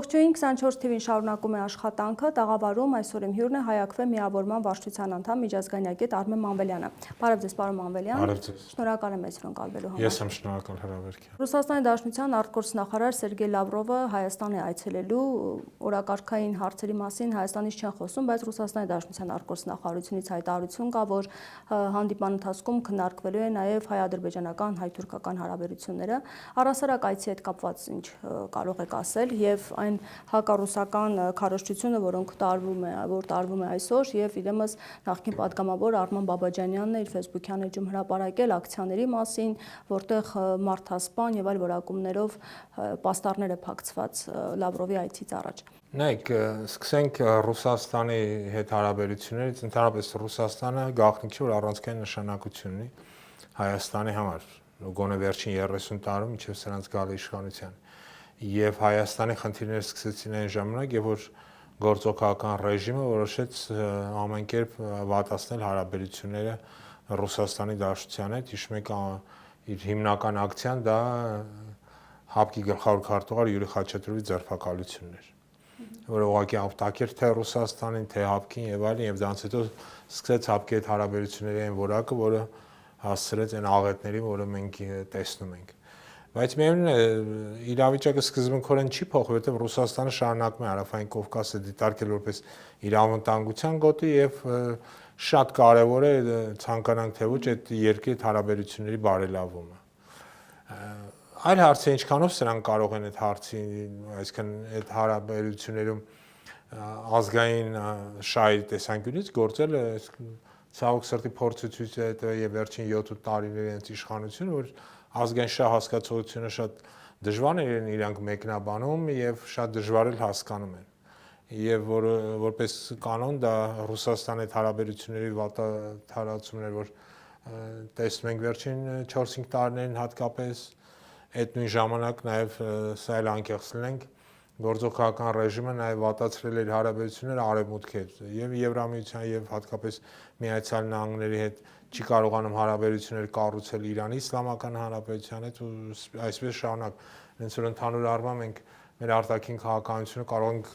Ողջույն 24 TV-ին շարունակում է աշխատանքը, տաղավարում այսօր իմ հյուրն է Հայ-ԱՔՎ միավորման վարչության անդամ միջազգային ագետ Արմեն Մանվելյանը։ Բարև ձեզ, պարոն Մանվելյան։ Բարև ձեզ։ Շնորհակալ եմ մեծ հրավերելու համար։ Ես եմ շնորհակալ հրավերքի։ Ռուսաստանի Դաշնության արտգործնախարար Սերգեյ Լավրովը Հայաստան է այցելելու, օրակարգային հարցերի մասին Հայաստանից չեն խոսում, բայց Ռուսաստանի Դաշնության արտգործնախարարությունից հայտարարություն կա, որ հանդիպման ընթացքում քննարկվելու է նաև հայ-ադրբեջանական, հայ-թուրքական հարաբերությունները։ Առհասարակ այցի հետ կապված ինչ կարող եք ասել եւ այն հակառուսական քարոզչությունը, որ տարվում է այսօր եւ իրեմս նախկին պատգամավոր Արման Բաբաջանյանն է իր Facebook-յան էջում հրապարակել ակցիաների մասին, որտեղ մարդասպան եւ այլ որակումներով պաստառներ է փակցված Լավրովի այցից առաջ։ Նայեք, սկսենք Ռուսաստանի հետ հարաբերություններից, ընդհանրապես Ռուսաստանը գաղտնիք չէ, որ առանցքային նշանակություն ունի Հայաստանի համար, գոնե վերջին 30 տարում մինչև սրանց գալու իշխանության։ Եվ Հայաստանի խնդիրները սկսեցին այն ժամանակ, երբ որ գործողական ռեժիմը որոշեց ամենքերպ վատացնել հարաբերությունները Ռուսաստանի Դաշնության հետ, հիշում եք իր հիմնական ակցիան դա ՀԱՊԿ-ի գլխավոր քարտուղար Յուրի Խաչատրովի ձերբակալությունն էր, որը ուղղակի ապտակ էր թե Ռուսաստանին, թե ՀԱՊԿ-ին եւ այլն, եւ դրանից հետո սկսեց ՀԱՊԿ-ի հետ հարաբերությունների այն որակը, որը հասցրեց այն աղետներին, որը մենք տեսնում ենք։ Բայց միևնույն է, իրավիճակը սկզբունքորեն չի փոխվում, որովհետև Ռուսաստանը շարունակում է Հարավային Կովկասը դիտարկել որպես իր անվտանգության գոտի եւ շատ կարեւոր է ցանկանանք թե ոչ այդ երկրի հարաբերությունների բարելավումը։ Այլ հարց է ինչքանով սրանք կարող են այդ հարցի, այսինքն այդ հարաբերություններում ազգային շահի տեսանկյունից գործել, ցավոք սրտի փորձը ցույց է տվել եւ վերջին 7 տարիների այնց իշխանություն, որ ազգային շահ հասկացողությունը շատ դժվար է իրանք մեկնաբանում եւ շատ դժվար էլ հասկանում են։ Եվ որպես կանոն դա Ռուսաստանի հետ հարաբերությունների վատաթարացումն էր, որ տեսնում ենք վերջին 4-5 տարիներին հատկապես այդ նույն ժամանակ նաեւ սա էլ անկեղծ լինենք գործողական ռեժիմը նաեւ վատացրել էր հարաբերությունները արևմուտքի հետ եւ Եվրամիության եւ հատկապես Միացյալ Նահանգների հետ չի կարողանում հարաբերություններ կառուցել Իրանի Իսլամական Հանրապետության հետ ու այսպես շարունակ հենց որ ընդհանուր առմամբ մենք մեր արտաքին քաղաքականությունը կարող ենք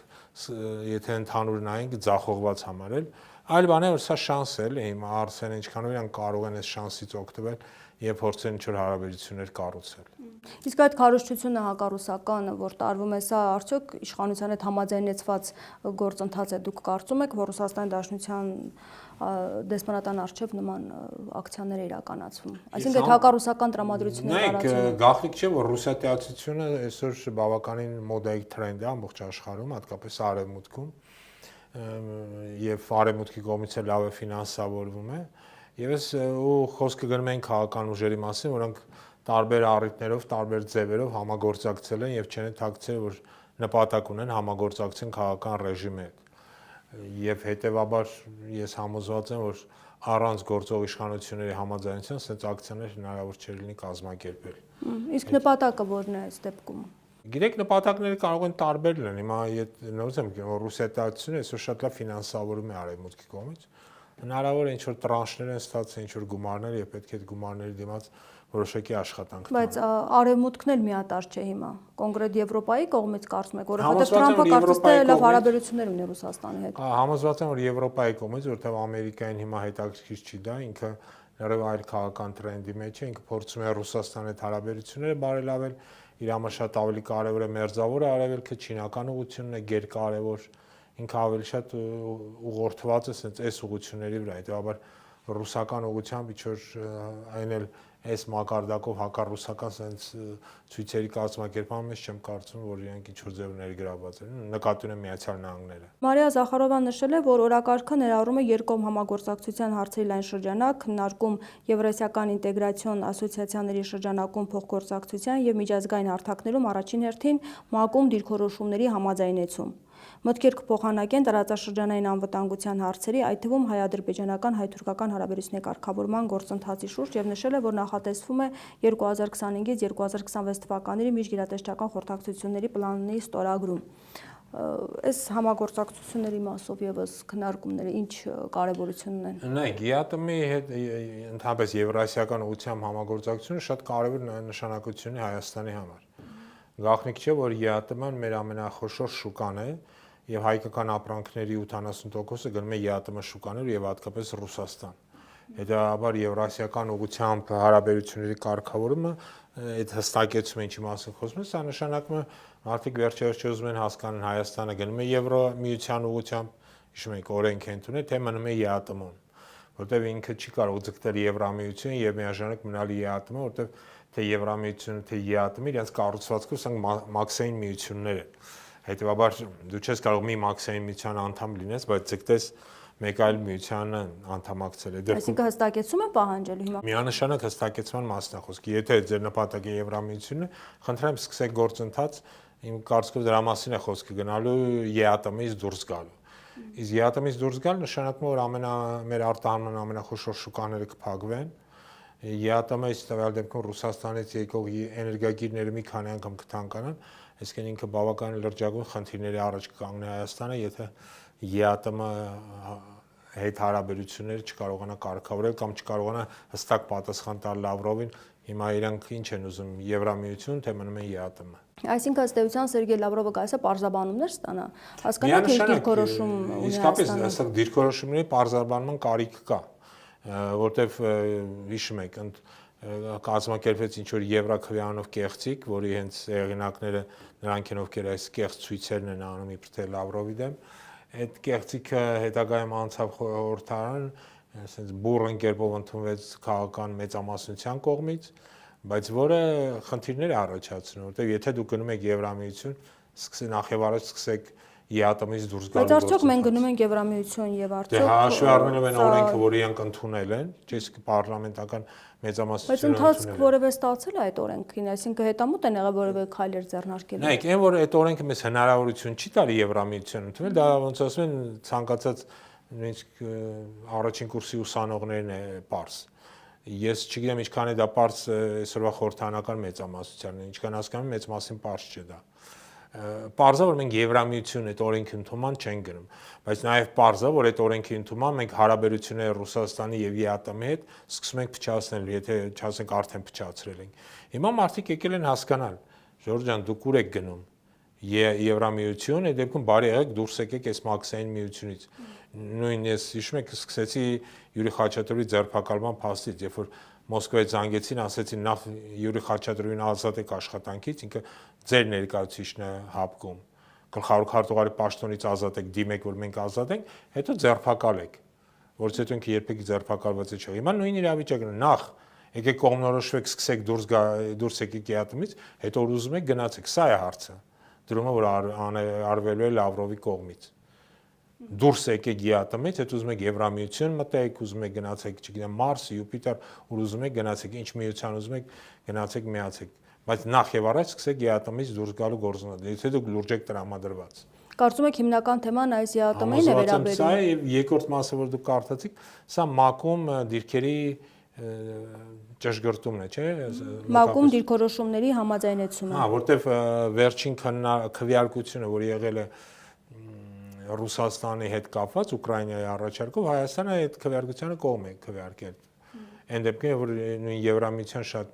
եթե ընդհանուր նայենք ձախողված համարել այլ բան է որ սա շանս է էլի հիմա արսեն ինչքանով իրենք կարող են այս շանսից օգտվել եւ փորձեն ինչ-որ հարաբերություններ կառուցել։ Իսկ այդ քարոզչությունը հակառուսական, որ տարվում է, սա արդյոք իշխանության հետ համաձայնեցված գործընթաց է, դուք կարծում եք, որ Ռուսաստանի Դաշնության դեսպանատան առջև նման ակցիաներ է իրականացվում։ Այսինքն այդ հակառուսական տրամադրությունների տարածումը։ Նայեք, գաղտնիք չէ, որ ռուսատեացությունը այսօր բավականին մոդայիկ թրենդ է ամբողջ աշխարհում, հատկապես արևմուտքում, եւ արևմուտքի կողմից էլ լավ է ֆինանսավորվում է։ Եվս ու խոսքը գնում են քաղաքական ուժերի մասին, որոնք տարբեր առիթներով, տարբեր ձևերով համագործակցել են եւ չեն թաքցել, որ նպատակ ունեն համագործակցեն քաղաքական ռեժիմի հետ։ Եվ հետեւաբար ես համոզված եմ, որ առանց գործող իշխանությունների համաձայնության սենց ակցիաներ հնարավոր չէ լինի կազմակերպել։ Իսկ նպատակը որն է այս դեպքում։ Գիտեք, նպատակները կարող են տարբեր լինել։ Հիմա նորից եմ որ Ռուսիա-տացությունը այսօր շատ լավ ֆինանսավորում է արևմուտքի կողմից։ Հնարավոր է ինչ-որ տրանշներ են ստացել, ինչ-որ գումարներ եւ պետք է այդ գումարների դիմաց որոշակի աշխատանք տան։ Բայց արևմուտքն էլ միատար չէ հիմա։ Կոնկրետ Եվրոպայի կողմից կարծում եք, որովհետեւ Թրամփը կարծես թե լավ հարաբերություններ ունի Ռուսաստանի հետ։ Համոզված եմ, որ Եվրոպայի կողմից, որտեղ Ամերիկային հիմա հետաքրքիր չի դա, ինքը լրիվ այլ քաղաքական տրենդի մեջ է, ինքը փորձում է Ռուսաստանի հետ հարաբերությունները բարելավել, իր համար շատ ավելի կարևոր է մերձավոր արևելքը, չինական ուղղությունն է գերկարևոր, ինքը ավելի շատ ուղղորդված է այս ուղղությունների վրա, հետեւաբար ռուսական ուղղությամբ ինչ-որ այն էլ այս մակարդակով հակառուսական sense ցույցերի կազմակերպման մեջ չեմ կարծում, որ իրենք ինչ-որ ձև ներգրավված են, նկատի ունեմ Միացյալ Նահանգները։ Մարիա Զախարովան նշել է, որ օրակարգը ներառում է երկկողմ համագործակցության հարցերի լայն շրջանակ, քննարկում Եվրասիական ինտեգրացիոն ասոցիացիաների շրջանակում փոխգործակցության եւ միջազգային հարթակներում առաջին հերթին ՄԱԿ-ում դիրքորոշումների համաձայնեցում։ Մտքեր կփոխանակեն տարածաշրջանային անվտանգության հարցերի, այդ թվում հայ-ադրբեջանական, հայ-թուրքական հարաբերությունների կարգավորման գործընթացի շուրջ եւ նշել է, որ նախատեսվում է 2025-ից 2026 թվականների միջգերատեսչական խորհրդակցությունների պլանի ստորագրում։ Այս համագործակցությունների մասով եւս քննարկումները ինչ կարեւորություն ունեն։ Նայեք, ԵԱՏՄ-ի հետ ընդհանրապես Եվրասիական ուղղությամբ համագործակցությունը շատ կարևոր նշանակություն ունի Հայաստանի համար։ Գաղտնիք չէ, որ ԵԱՏՄ-ն մեր ամենախոշոր շուկան է եւ հայկական ապրանքների 80%-ը գնում է ԵԱՏՄ շուկաներ եւ հատկապես Ռուսաստան։ Հետաբար եվրասիական ուղղությամբ հարաբերությունների կարգավորումը այդ հստակեցումը ինչի մասին խոսում է, սա նշանակում է մարդիկ վերջերս ուզում են հասկանան Հայաստանը գնում է Եվրամիության ուղղությամբ, հիշում եք օրենք են ընդունել, թե մնում է ԵԱՏՄ-ում, որտեղ ինքը չի կարող ձգտել Եվրամիություն եւ միաժամանակ մնալ ԵԱՏՄ, որտեղ թե Եվրամիությունը, թե ԵԱՏՄ-ը իրենց կառուցվածքով ասենք մաքսային միություններ են։ Հետևաբար դու չես կարող մի մաքսային միության անդամ լինես, բայց ձգտես մեկ այլ միության անդամակցել է։ Այսինքն հստակեցում է պահանջելու հիմա։ Միանշանակ հստակեցման մասն է խոսքը։ Եթե ձեր նպատակը Եվրամիությունն է, խնդրեմ սկսեք գործընթաց, իմ կարծիքով դրա մասին է խոսքը գնալու ԵԱՏՄ-ից դուրս գալու։ Իսկ ԵԱՏՄ-ից դուրս գալ նշանակում է, որ մեր արտահանման ամենախոշոր շուկաները կփակվեն։ ԵԱՏՄ-ից տվյալ դեպքում Ռուսաստանից եկող էներգագիրները մի քանի անգամ կթանկանան, այսինքն ինքը բավական լրջագույն խնդիրների առաջ կկանգնի Հայաստանը, եթե ԵԱՏՄ հետ հարաբերությունները չկարողանա կարգավորել կամ չկարողանա հստակ պատասխան տալ Լավրովին, հիմա իրանք ինչ են ուզում, Եվրամիություն, թե մնում են ԵԱՏՄ։ Այսինքն ըստ էության Սերգեյ Լավրովը գալիս է պարզաբանումներ ստանա, հասկանա թե ինչ դիրքորոշում ունի Իսկապես, ասենք դիրքորոշումների պարզաբանման կարիք կա, որտեվ հիշում եք, կազմակերպվեց ինչ որ Եվրաքվեանով կեղծիք, որի հենց հեղինակները նրանք են, ովքեր այս կեղծ ցույցերն են անում իբր թե Լավրովի դեմ, այդ կեղծիքը հետագայում անցավ խորհրդարան, ասենց բուրըն կերպով ընդունվեց քաղաքական մեծամասնության կողմից, բայց որը խնդիրներ է առաջացնում, որտեղ եթե դուք գնում եք Եվրամիություն, նախ եւ առաջ սկսեք ԵԱՏՄ-ից դուրս գալու։ Բայց արդյոք մենք գնում ենք Եվրամիություն եւ արդյոք հաշվի առնելով այն օրենքը, որը իրանք ընդունել են, չէ՞ պարլամենտական մեծամասնությունը ընդունել։ Բայց ընթացք որևէ ստացել է այդ օրենքին, այսինքն հետամուտ են եղել որևէ քայլեր ձեռնարկել։ Նայեք, այն որ այդ օրենքը մեզ հնարավորություն չի տալի Եվրամիություն ընդունել, դա ոնց ասում են ցանկացած նույնիսկ առաջին կուրսի ուսանողներն է པարս։ Ես չգիտեմ ինչքան է դա པարս այսօրվա խորհրդանական մեծամասնությանն, ինչքան հասկանում եմ, մեծ մասին པարս չէ դա։ Պարզա որ մենք Եվրամիություն այդ օրենքի ընդունման չենք գնում, բայց նաև պարզա որ այդ օրենքի ընդունման մենք հարաբերությունները Ռուսաստանի եւ ԵԱՏՄ-ի հետ սկսում ենք փչացնել, եթե չասենք արդեն փչացրել ենք։ Հիմա մարդիկ եկել են հասկանալ, Ժորժ ջան, դուք ուր եք գնում Եվրամիություն, այդ դեպքում բարի եղեք դուրս եկեք այս մաքսային միությունից։ Նույն ես հիշում եք սկսեցի Յուրի Խաչատրովի ձերբակալման փաստից, երբ որ Մոսկվայից զանգեցին, ասեցին նախ Յուրի Խաչատրովին ազատեք աշխատանքից, ինքը ձեր ներկայացուցիչն է հապկում, գլխավոր քարտուղարի պաշտոնից ազատեք, դիմեք, որ մենք ազատենք, հետո ձերբակալեք, որից հետո ինքը երբեք ձերբակալված չէ։ Հիմա նույն իրավիճակն է, նախ եկեք կողմնորոշվեք, սկսեք դուրս եկեք ԵԱՏՄ-ից, հետո որ ուզում եք գնացեք, սա է հարցը։ Դրումը որ արվելու է Լավրովի կողմից։ Դուրս եկեք ԵԱՏՄ-ից, հետո ուզում եք Եվրամիություն մտեք, ուզում եք գնացեք, չգիտեմ, Մարս, Յուպիտեր, ուր ուզում եք գնացեք, ինչ միության ուզում եք գնացեք, միացեք, բայց նախ եւ առաջ սկսեք ԵԱՏՄ-ից դուրս գալու գործընթացը, եթե դուք լուրջ եք տրամադրված։ Կարծում եք հիմնական թեման այս ԵԱՏՄ-ին է վերաբերում։ Սա է եւ երկրորդ մասը, որ դուք կարդացիք, սա մակում դիրքերի ճշգրտումն է, չէ՞։ Մակում դիրքորոշումների համաձայնեցումը։ Հա, որտեվ վերջին քվեարկությունը, որ եղել է Ռուսաստանի հետ կապված Ուկրաինայի առաջարկով Հայաստանը այդ քվեարկությանը կողմ է քվեարկել։ Այն դեպքում, որ նույն Եվրամիության շատ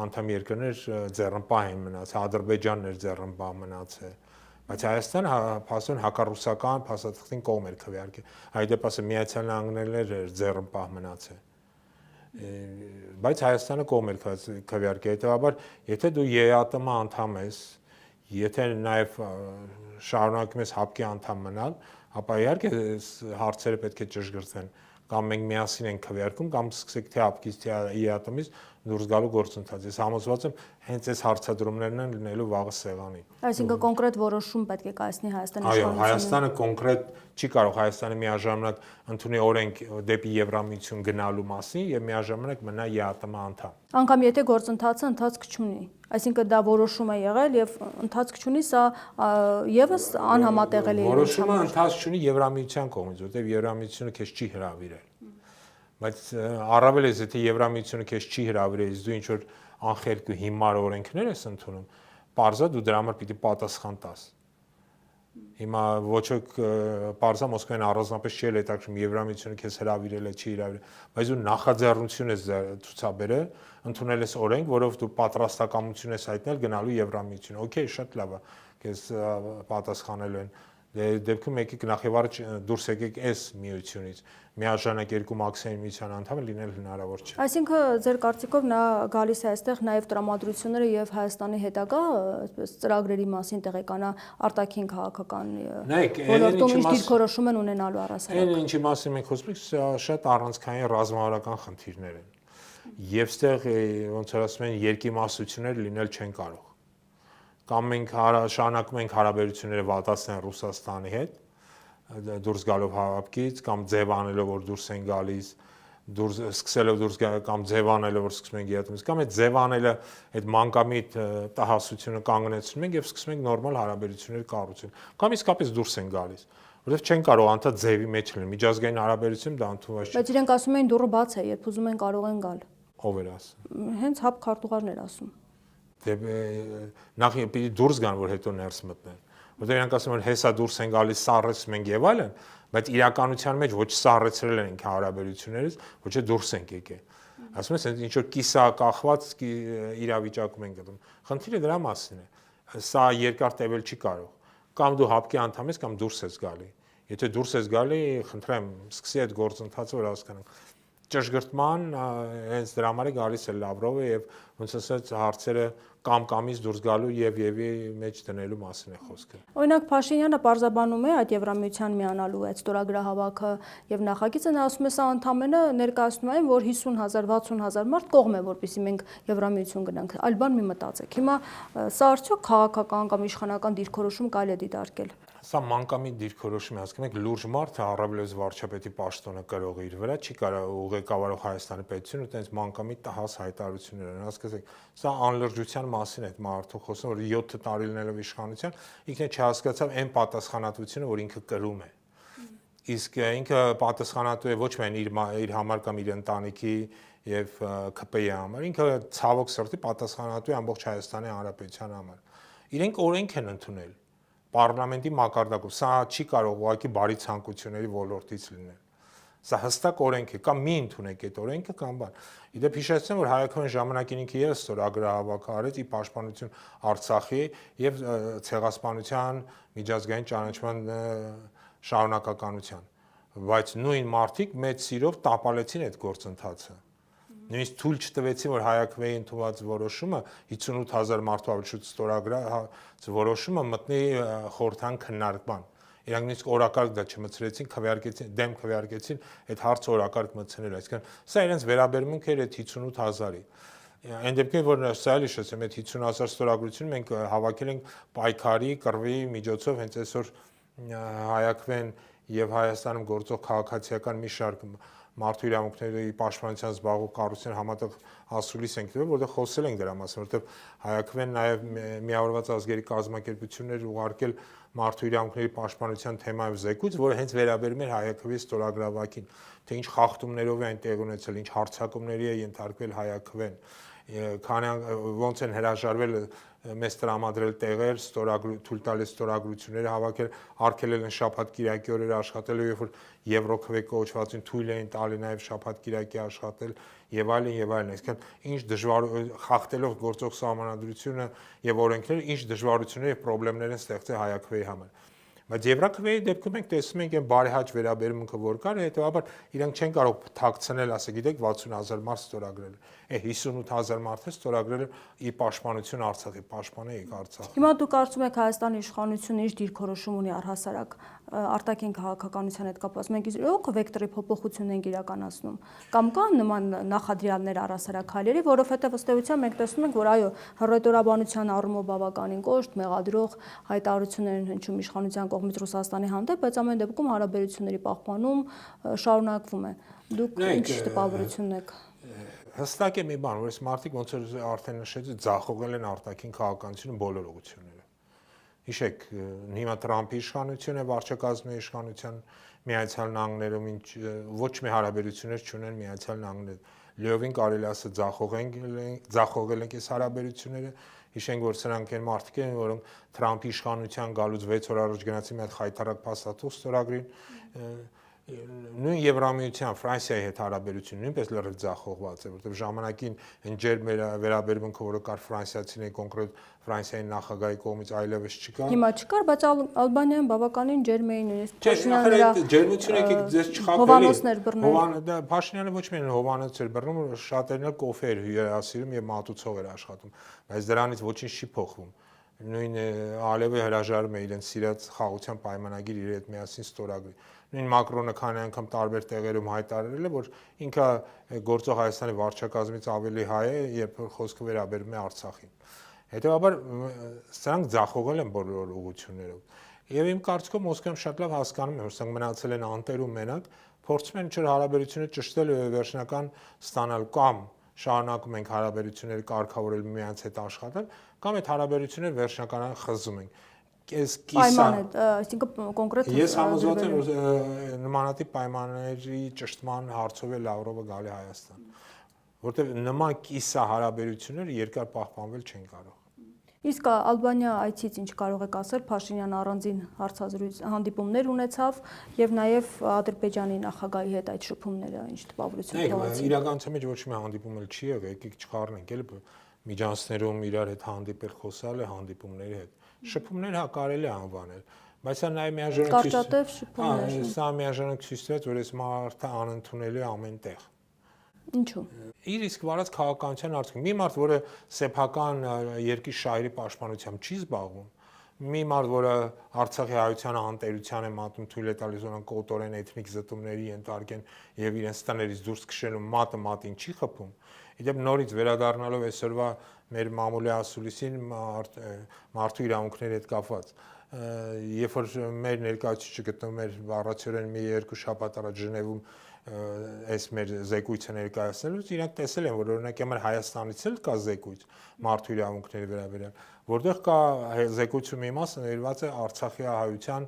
անդամ երկրներ ձեռնպահ են մնացել, Ադրբեջանն էր ձեռնպահ մնացել, բայց Հայաստանը փաստորեն հակառուսական փաստաթղթին կողմ էր քվեարկել։ Այդ դեպքում Միացյալ Նահանգներն էր ձեռնպահ մնացել։ Բայց Հայաստանը կողմ էր քվեարկել։ Հետևաբար, եթե դու ԵԱՏՄ անդամ ես, եթե նաև շարունակում ես ՀԱՊԿ-ի անդամ մնալ, ապա իհարկե հարցերը պետք է ճշգրտվեն, կամ մենք միասին ենք քվեարկում, կամ սկսեք թե ՀԱՊԿ-ից, թե ԵԱՏՄ-ից դուրս գալու գործընթաց։ Ես համոզված եմ, հենց այս հարցադրումներն են լինելու վաղը սեղանի։ Այսինքն կոնկրետ որոշում պետք է կայացնի Հայաստանի իշխանությունը։ Այո, Հայաստանը կոնկրետ չի կարող Հայաստանը միաժամանակ ընդունի օրենք դեպի Եվրամիություն գնալու մասին եւ միաժամանակ մնա ԵԱՏՄ անդամ։ Անկամ եթե գործընթացը ընթացք չունի, այսինքն դա որոշում է եղել եւ ընթացք չունի, սա եւս անհամատեղելի է։ Որոշումը ընթացք չունի Եվրամիության կողմից, որտեղ Եվրամիությունը քեզ չի հրավիրել։ Բայց առավել ես եթե Եվրամիությունը քեզ չի հրավիրել, դու ինչ որ անխելք ու հիմար օրենքներ ես ընդունում, պարզա դու դրա համար պիտի պատասխան տաս։ Հիմա ոչ ոք բարձա Մոսկվան առանձնապես չի հետաքրքրում Եվրամիությունը քեզ հրավիրել է, չի հրավիրել, բայց դու նախաձեռնություն ես ցուցաբերել, ընդունել ես օրենք, որով դու պատրաստակամություն ես հայտնել գնալու Եվրամիություն։ Okay, շատ լավ է, քեզ պատասխանել են։ Դեպքում եկեք նախևառ դուրս եկեք այս միությունից միաժամանակ երկու մաքսիմում միության անդամ լինել հնարավոր չէ։ Այսինքն ձեր կարծիքով նա գալիս է այստեղ նաև տրամադրությունները եւ Հայաստանի հետագա այսպես ծրագրերի մասին տեղեկանա արտաքին քաղաքական ոլորտում ինչ դիրքորոշում են ունենալու առասարակ։ Այն ինչի մասին մենք խոսում ենք, շատ առանցքային ռազմավարական խնդիրներ են։ Եվ ստեղ ոնց որ ասում են երկիմաստություններ լինել չեն կարող։ Կամ մենք շարունակում ենք հարաբերությունները վատացնել Ռուսաստանի հետ, դուրս գալով հավաքից կամ ձևանելով որ դուրս են գալիս, սկսելով դուրս գալ կամ ձևանելով որ սկսում են գետից, կամ այդ ձևանելը այդ մանկամիտ տհասությունը կանգնեցնում ենք եւ սկսում ենք նորմալ հարաբերություններ կառուցել։ Կամ իսկապես դուրս են գալիս, որովհետեւ չեն կարող անդադ ձևի մեջ լինել։ Միջազգային հարաբերություն դա ընդունված չէ։ Բայց իրենք ասում են դուռը բաց է, երբ ուզում են կարող են գալ։ Ով էր ասում։ Հենց հապ քարտուղարներ ասում։ Նախ պիտի դուրս գան, որ հետո ներս մտնեն։ Որտեղ իրանք ասում են հեսա դուրս են գալիս, սառեցում ենք եւ այլն, բայց իրականության մեջ ոչ սառեցրել են հարաբերություններից, ոչ է դուրս ենք եկել։ Ասում են, ինչ որ կիսա կախված իրավիճակում են գտնում։ Խնդիրը դրա մասին է։ Սա երկար տևել չի կարող։ Կամ դու հապկի անդամ ես, կամ դուրս ես գալի։ Եթե դուրս ես գալի, խնդրեմ, սկսի այդ գործընթացը, որ հասկանանք։ Ճշգրտման հենց դրա համար է գալիս է Լավրովը եւ ոնց ասած հարցերը կամ-կամից դուրս գալու եւ մեջ դնելու մասին է խոսքը։ Օրինակ Փաշինյանը պարզաբանում է այդ Եվրամիության միանալու այդ ստորագրահավաքը եւ նախագիծը նա ասում է սա ընդամենը ներկայացնում է որ 50,000 60,000 մարդ կողմ է որպեսզի մենք Եվրամիություն գնանք այլ բան մի մտածեք հիմա սա արդյոք քաղաքական կամ իշխանական դիրքորոշում կարելի է դիտարկել։ Սա մանկամիտ դիրքորոշում է, հասկանում եք, լուրջ մարդը առավելևս վարչապետի պաշտոնը կրող իր վրա չի կարող ուղեկավարող Հայաստանի պետությունը այդպես մանկամիտ տհաս հայտարարություններ են, հասկացեք, սա անլրջության մասին է այդ մարդը խոսում, որ 7 տարի լինելով իշխանության, ինքն չհասկացավ այն պատասխանատվությունը, որ ինքը կրում է։ Իսկ ինքը պատասխանատու է ոչ միայն իր համար կամ իր ընտանիքի եւ ԿՊ-ի համար, ինքը ցավոք սրտի պատասխանատու է ամբողջ Հայաստանի Հանրապետության համար։ Իրենք օրենք են ընդունել Պարլամենտի մակարդակով, սա չի կարող ուղղակի բարի ցանկությունների ոլորտից լինել։ Սա հստակ օրենք է, կամ մի ընդունեք այդ օրենքը կամ բան։ Իդեպ հիշեցնեմ, որ Հայաստանի ժամանակին ինքը եւս ստորագրահավաք արեց ի պաշտպանություն Արցախի եւ ցեղասպանության միջազգային ճանաչման շարունակականության, բայց նույն մարդիկ մեծ սիրով տապալեցին այդ գործընթացը։ Նույնիսկ թույլ չտվեցին, որ Հայաքվեի ընդունված որոշումը 58,000 մարդու ավելի շուտ ստորագրած որոշումը մտնի խորհրդան քննարկման։ Իրանք նույնիսկ օրակարգ դա չմցրեցին, դեմ քվեարկեցին այդ հարցը օրակարգ մտցնել, այսինքն սա իրենց վերաբերմունքը էր այդ 58,000-ի։ Այն դեպքում, որ սա էլի շեցեմ, այդ 50,000 ստորագրություն մենք հավաքել ենք պայքարի, կռվի միջոցով, հենց այսօր Հայաքվեն եւ Հայաստանում գործող քաղաքացիական մի շարք մարդու իրավունքների պաշտպանության զբաղվող կառույցներ համատեղ ասուլիս ենք տվել, որտեղ խոսել ենք դրա մասին, որտեղ Հայաքվեն նաև միավորված ազգերի կազմակերպություններ ուղարկել մարդու իրավունքների պաշտպանության թեմայով զեկույց, որը հենց վերաբերում էր Հայաքվեի ստորագրավակին, թե ինչ խախտումներով է այն տեղի ունեցել, ինչ հարձակումների է ենթարկվել Հայաքվեն, քանի ոնց են հրաժարվել մեզ տրամադրել տեղեր, թույլ տալիս ստորագրությունները հավաքել, արգելել են շաբաթ կիրակի օրերը աշխատել, երբ որ Եվրոքվե կոչվածին թույլ էին տալի նաև շաբաթ կիրակի աշխատել եւ այլն եւ այլն, այսինքն ինչ դժվար խախտելով գործող սահմանադրությունը եւ օրենքները, ինչ դժվարություններ եւ խնդիրներ են ստեղծել Հայաքվեի համար։ Բայց Եվրոքվեի դեպքում մենք տեսնում ենք այն բարեհաճ վերաբերմունքը, որ կար, հետեւաբար իրանք չեն կարող թաքցնել, ասա գիտեք 60,000 մարդ ստորագրել է, 58,000 մարդ է ստորագրել ի պաշտպանություն Արցախի, պաշտպանեիք Արցախը։ Հիմա դուք կարծում եք Հայաստանի իշխանությունը ինչ դիրքորոշում ունի առհասարակ արտաքին քաղաքականության հետ կապված, մենք իրոք վեկտորի փոփոխություն ենք իրականացնում կամ կան նման նախադրյալներ առհասարակ քայլերի, որովհետև ըստ էության մենք տեսնում ենք, որ այո, հռետորաբանության առումով բավականին կոշտ, մեղադրող հայտարարություններ են հնչում իշխանության կողմից Ռուսաստանի հանդեպ, բայց ամեն դեպքում հարաբերությունների պահպանում շարունակվում է։ Դուք ինչ տպավորություն եք։ Հստակ է մի բան, որ այս մարդիկ ոնց որ արդեն նշեցի, ձախողել են արտաքին քաղաքականությունը բոլոր ուղղություններով։ Հիշեք, հիմա Տրամփի իշխանությունը, վարչակազմի իշխանության Միացյալ Նահանգներում ոչ մի հարաբերություններ չունեն Միացյալ Նահանգները։ լիովին կարելի ասել ձախողել ենք այս հարաբերությունները։ Հիշենք, որ սրանք են մարդիկ են, որոնք Թրամփի իշխանության գալուց 6 օր առաջ գնացին մի հատ խայտարակ փաստաթուղթ ստորագրին, նույն Եվրամիության Ֆրանսիայի հետ հարաբերությունը նույնպես լրիվ ձախողված է, որտեղ ժամանակին այն ջեր վերաբերմունքը, որը կար ֆրանսիացիների կոնկրետ Ֆրանսիայի նախագահի կողմից այլևս չկա։ Հիմա չկար, բայց Ալբանիայում բավականին ջերմային նույնիսկ ջերմությունը եկեք ձեզ չխաբերի։ Հովանոցներ բռնել։ Դա Փաշինյանը ոչ միայն հովանոց էր բռնում, շատերն էլ կոֆե էր հյուրասիրում եւ մատուցող էր աշխատում, բայց դրանից ոչինչ չի փոխվում։ Նույն Ալիևը հրաժարում է իրենց սիրած խաղաղության պայմանագիր իր հետ միասին ստորագրի։ Նույն Մակրոնը քանի անգամ տարբեր տեղերում հայտարարել է, որ ինքը գործող Հայաստանի վարչակազմից ավելի հայ է, երբ խոսքը վերաբերում է Արցախին։ Հետևաբար սրանք ձախողել են բոլոր ուղղություններով։ Եվ իմ կարծիքով Մոսկվան շատ լավ հասկանում է, որ սրանք մնացել են անտերում մենակ, փորձում են ինչ-որ հարաբերությունները ճշտել ու վերջնական ստանալ կամ շարունակում ենք հարաբերությունները կարգավորել միմյանց հետ աշխատել, կամ այդ հարաբերությունները վերջնականորեն խզում ենք։ Այսինքն կոնկրետ Ես համոզված եմ, որ նմանատիպ պայմանների ճշտման հարցով է Լավրովը գալի Հայաստան, որտեղ նման կիսա հարաբերությունները երկար պահպանվել չեն կարող։ Իսկ Ալբանիա այցից ինչ կարող եք ասել, Փաշինյանը առանձին հանդիպումներ ունեցավ եւ նաեւ Ադրբեջանի նախագահի հետ այդ շփումները ինչ տպավորություն թողեցին։ Իրականության մեջ ոչ մի հանդիպում էլ չի եղել, եկեք չխառնենք, էլի միջանցներում իրար հետ հանդիպել, խոսալ է հանդիպումների հետ։ Շփումներ հա կարելի է անվանել, բայց սա նաև միաժամանակ ցույց տվեց, որ այս մարդը անընդունելի է ամենտեղ։ Ինչու՞։ Իր իսկ վարած քաղաքականության արդյունքում մի մարդ, որը սեփական երկրի շահերի պաշտպանությամբ չի զբաղվում, մի մարդ, որը Արցախի հայության անտերության է մատնում, թույլ է տալիս նրանք կոտորեն էթնիկ զտումների ենթարկեն եւ իրենց տներից դուրս քշելու մատը մատին չի խփում։ Իդեպ նորից վերադառնալով այսօրվա մեր մամուլի ասուլիսին մարդու իրավունքների հետ կապված, երբ որ մեր ներկայացուցիչը գտնվում էր առացիորեն մի երկու շաբաթ առաջ Ժնևում այս մեր զեկույցը ներկայացնելուց, իրանք տեսել են, որ օրինակ համար Հայաստանից էլ կա զեկույց մարդու իրավունքների վերաբերյալ, որտեղ կա զեկույցի մի մասը ներված է Արցախի հայության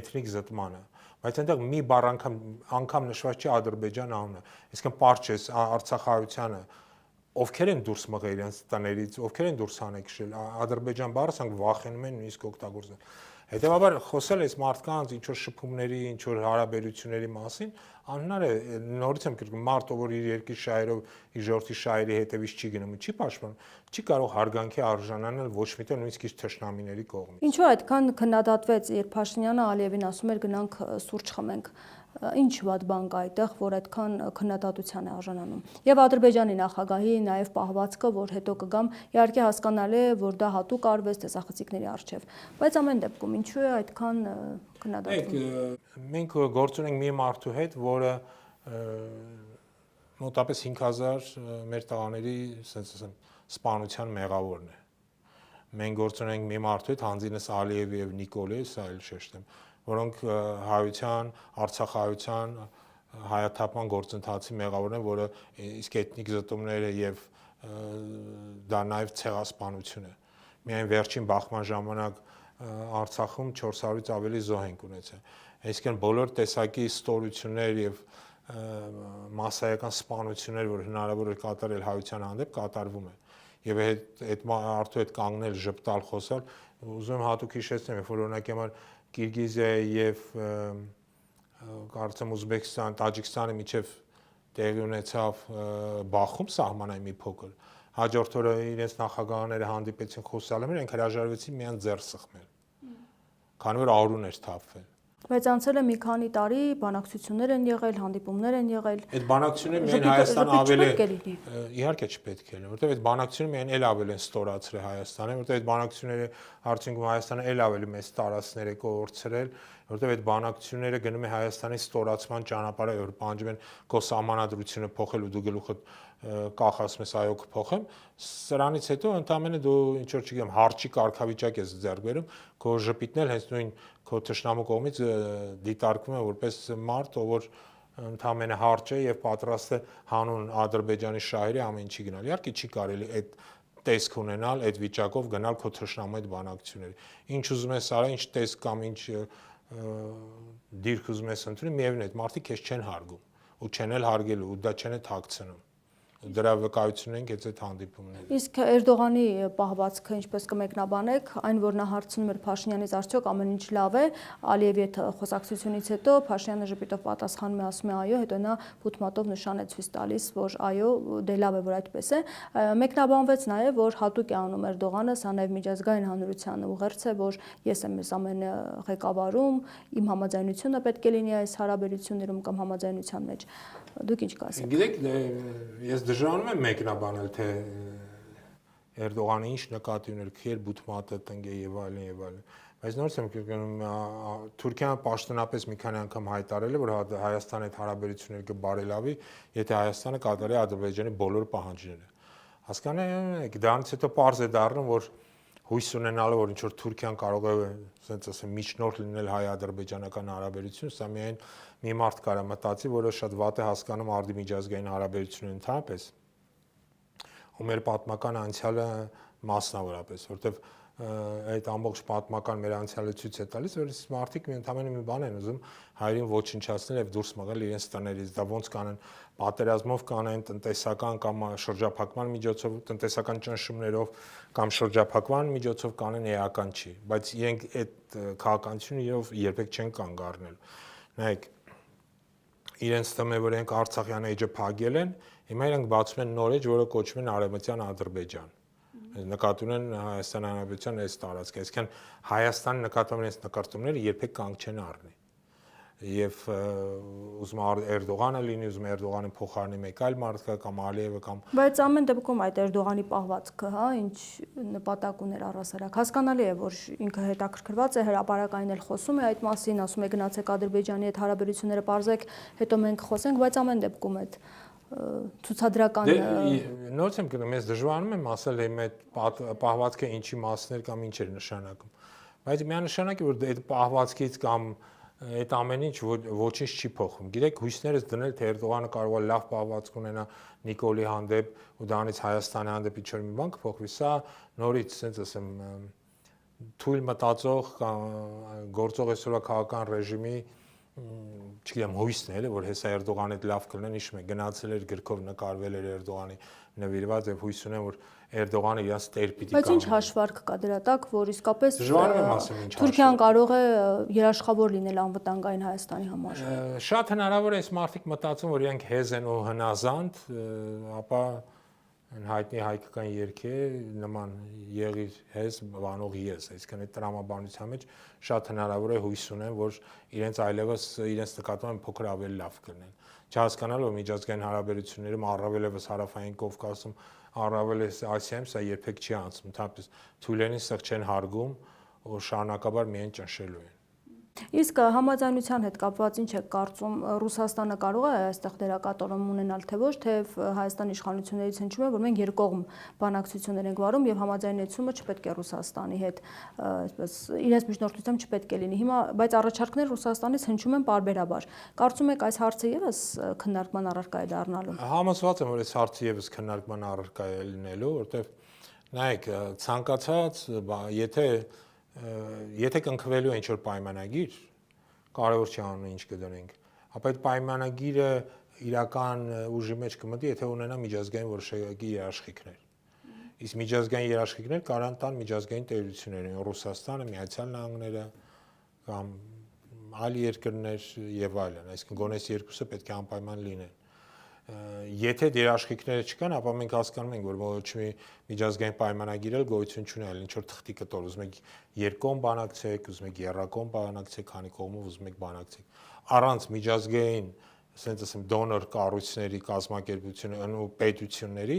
էթնիկ զտմանը, բայց այնտեղ մի բառ անգամ նշված չի Ադրբեջան անունը, այսինքն պարզ չէ Արցախայությանը ովքեր են դուրս մղել իրենց տներից, ովքեր են դուրս հանեկշել, Ադրբեջան բառը ասենք վախենում են նույնիսկ օգտագործել։ Հետևաբար խոսել այս մարդկանց ինչ որ շփումների, ինչ որ հարաբերությունների մասին անհնար է, նորից եմ կրկնում, մարդը, որ իր երկրի շահերով, իր ժողովրդի շահերի հետևից չի գնում, չի պաշտպանում, չի կարող հարգանքի արժանանալ ոչ միտեղ նույնիսկ իր թշնամիների կողմից։ Ինչու այդքան քննադատվեց, երբ Փաշինյանը Ալիևին ասում էր գնանք սուրճ խմենք։ Ինչ վատ բան կա այդտեղ, որ այդքան քննադատության է արժանանում։ Եվ Ադրբեջանի նախագահի նաև պահվածքը, որ հետո կգամ, իհարկե հասկանալի է, որ դա հատուկ արվեստ է սախցիկների առջև, բայց ամեն դեպքում ինչու է այդքան քննադատվում։ Մենք գործ ունենք մի մարդու հետ, որը մոտապես 5000 մեր տղաների, ասենց ասեմ, սպանության մեղավորն է։ Մենք գործ ունենք մի մարդու հետ, Հանձինես Ալիևի եւ Նիկոլի, սա էլ շեշտեմ, որոնք հայության, Արցախայության հայաթափման գործընթացի մեղավորն են, որը իսկ էթնիկ զտումները եւ դա նաեւ ցեղասպանություն է։ Միայն վերջին բախման ժամանակ Արցախում 400-ից ավելի զոհ են ունեցել։ Այսինքն բոլոր տեսակի ստորություններ եւ մասսայական սպանություններ, որ հնարավոր է կատարել հայության հանդեպ, կատարվում է։ Եվ այդ մարդու հետ կանգնել, ժպտալ, խոսալ, ուզում եմ հատուկ հիշեցնեմ, որ օրինակ համար Կիրգիզիայի եւ կարծեմ Ուզբեկստան, Տաջիկստանի միջև տեղի ունեցավ Բախում սահմանային մի փոքր։ Հաջորդ օրը իրենց նախագահները հանդիպեցին խոսալու մեջ, իրենք հրաժարվեցին միայն ձեռ սխմել։ Քանի որ արուն էր թափվել։ Բայց անցել է մի քանի տարի, բանակցություններ են եղել, հանդիպումներ են եղել։ Այդ բանակցությունները միայն Հայաստանը ավելի իհարկե չպետք է լինի, որտեղ այդ բանակցությունները միայն էլ ավելի են ստորացրել Հայաստանը, որտեղ այդ բանակցությունները արդյունքում Հայաստանը էլ ավելի մեծ տարածքներ է կորցրել, որտեղ այդ բանակցությունները գնում է Հայաստանի ստորացման ճանապարհը, որ պահանջում են քո սահմանադրությունը փոխել ու դու գլուխը կախ ասում ես այո կփոխեմ, սրանից հետո ընդամենը դու ինչ որ չգիտեմ հարճի կարգավիճակ ես ձեռք բերում, քո ժպիտն էլ հենց նույն քո թշնամու կողմից դիտարկվում է որպես մարդ, ով որ ընդամենը հարճ է եւ պատրաստ է հանուն Ադրբեջանի շահերի ամեն ինչի գնալ։ Իհարկե չի կարելի այդ տեսք ունենալ, այդ վիճակով գնալ քո թշնամու այդ բանակցությունների։ Ինչ ուզում ես արա, ինչ տեսք կամ ինչ դիրք ուզում ես ընդունի, միևնույն է, այդ մարդիկ քեզ չեն հարգում։ ու չեն էլ հարգելու ու դա չեն թաքցնում։ Դրա վկայությունն ենք այդ հանդիպումները։ Իսկ Էրդողանի պահվածքը ինչպես կմեկնաբանեք, այն որ նա հարցնում էր Փաշինյանից արդյոք ամեն ինչ լավ է, Ալիևի հետ խոսակցությունից հետո Փաշինյանը ժպիտով պատասխանում է, ասում է այո, հետո նա բութմատով նշան է ցույց տալիս, որ այո, դե լավ է, որ այդպես է։ Մեկնաբանվեց նաև, որ հատուկ է անում Էրդողանը, սա նաև միջազգային հանրության ուղերձ է, որ ես եմ այս ամենը ղեկավարում, իմ համաձայնությունը պետք է լինի այս հարաբերություններում կամ համաձայնության մեջ։ Դուք ինչ կասեք։ Գիտեք, ես դժվարանում եմ մեկնաբանել, թե Էրդողանը ինչ նկատի ուներ, քեր բութմատը տնկե եւ այլն եւ այլն։ Բայց նորից եմ կրկնում, Թուրքիան պաշտոնապես մի քանի անգամ հայտարարել է, որ Հայաստանի հետ հարաբերությունները կբարելավի, եթե Հայաստանը կատարի Ադրբեջանի բոլոր պահանջները։ Հասկանալի է, դրանից հետո պարզ է դառնում, որ հույս ունենալը, որ ինչ որ Թուրքիան կարող է, ասենց ասեմ, միջնորդ լինել հայ-ադրբեջանական հարաբերություն, սա միայն մի մարդ կարա մտածի, որը շատ վատ է հասկանում արդի միջազգային հարաբերությունները ընդհանրապես, ու մեր պատմական անցյալը մասնավորապես, որտեվ այդ ամբողջ պատմական մեր անցյալը ցույց է տալիս, որ մարդիկ ընդհանրապես մի բան են ուզում հայերին ոչնչացնել եւ դուրս մղել իրենց տներից, դա ոնց կանեն պատերազմով կանեն, տնտեսական կամ շրջափակման միջոցով, տնտեսական ճնշումներով կամ շրջափակման միջոցով կանեն էական չի, բայց իրենք այդ քաղաքականությունը երբեք չեն կանգ առնել։ Նայեք, իրենց թվում է, որ իրենք Արցախյան էջը փակել են, հիմա իրենք բացում են նոր էջ, որը կոչվում է Արևմտյան Ադրբեջան։ Նկատի ունեն Հայաստան Հանրապետության այս տարածքը, այսինքն Հայաստանի նկատմամբ այս նկարտումները երբեք կանգ չեն առնի։ Եվ ուզում Էրդողանը լինի, ուզում Էրդողանի փոխարինի մեկ այլ մարդ կամ Ալիևը կամ Բայց ամեն դեպքում այդ Էրդողանի պահվածքը, հա, ինչ նպատակ ուներ առհասարակ։ Հասկանալի է, որ ինքը հետաքրքրված է, հրապարակային էլ խոսում է այդ մասին, ասում է գնացեք Ադրբեջանի հետ հարաբերությունները բարձեք, հետո մենք խոսենք, բայց ամեն դեպքում այդ ցուցադրական նորից եմ գնում, ես դժվարանում եմ ասել այդ պահվածքը ինչի մասն էր կամ ինչ էր նշանակում։ Բայց միանշանակ է, որ այդ պահվածքից կամ այդ ամեն ինչ ոչինչ չի փոխվում։ Գիտեք, հույսներս դնել, թե Էրդողանը կարող է լավ պահվածք ունենա Նիկոլի հանդեպ ու դրանից Հայաստանի հանդեպ ինչ-որ մի բան կփոխվի, սա նորից, ասենց ասեմ, թույլ մտածող գործող այսօրվա քաղաքական ռեժիմի չգիտեմ հույսն է, էլի, որ հեսա Էրդողանի հետ լավ կլինեն, հիշում եք, գնացել էր գրքով նկարվել էր Էրդողանի նվիրված եւ հույս ունեմ, որ Էրդողանը իրաց տեր պիտի Բայց ինչ հաշվարկ կա դրա տակ, որ իսկապես Թուրքիան կարող է երաշխավոր լինել անվտանգային Հայաստանի համար։ Շատ հնարավոր է այս մարդիկ մտածում, որ իրենք հեզ են ու հնազանդ, ապա հայտնի հայկական երգ է նման եղիր հեզ բանող ես, այսինքն այդ տրամաբանության մեջ շատ հնարավոր է հույս ունեն, որ իրենց այլևս իրենց նկատմամբ փոքր ավելի լավ կլինեն։ Չհասկանալ, որ միջազգային հարաբերություններում առավել եւս Հարավային Կովկասում, առավել էս Ասիայում սա երբեք չի անցնում, ընդհանրապես թույլենի սղ չեն հարգում, ու շարունակաբար միայն ճնշելու են։ Իսկ համաձայնության հետ կապված ինչ եք կարծում, Ռուսաստանը կարող է այստեղ դերակատարում ունենալ, թե ոչ, թե Հայաստանի իշխանություններից հնչում է, որ մենք երկկողմ բանակցություններ ենք վարում եւ համաձայնեցումը չպետք է Ռուսաստանի հետ, այսպես իրենց միջնորդությամբ չպետք է լինի։ Հիմա, բայց առաջարկներ Ռուսաստանից հնչում են պարբերաբար։ Կարծում եք այս հարցը եւս քննարկման առարկա է դառնալու։ Համոզված եմ, որ այս հարցը եւս քննարկման առարկա է լինելու, որտեվ նայեք, ցանկացած, եթե կնքվելու է ինչ-որ պայմանագիր, կարևոր չի անում ինչ կդնենք, ապա այդ պայմանագիրը իրական ուժի մեջ կմտի, եթե ունենա միջազգային որոշակի երաշխիքներ։ Իսկ միջազգային երաշխիքներ կարան տան միջազգային տերություններին, Ռուսաստանը, Միացյալ Նահանգները կամ այլ երկրներ եւ այլն, այսինքն գոնե այս երկուսը պետք է անպայման լինեն։ Եթե երաշխիքները չկան, ապա մենք հասկանում ենք, որ ոչ մի միջազգային պայմանագիր էլ գոյություն չունի, այլ ինչ որ թղթի կտոր, ուզում եք երկկողմ բանակցեք, ուզում եք եռակողմ բանակցեք, քանի կողմով ուզում եք բանակցեք։ Առանց միջազգային, ասենք ասեմ, դոնոր կառույցների, կազմակերպությունների ու պետությունների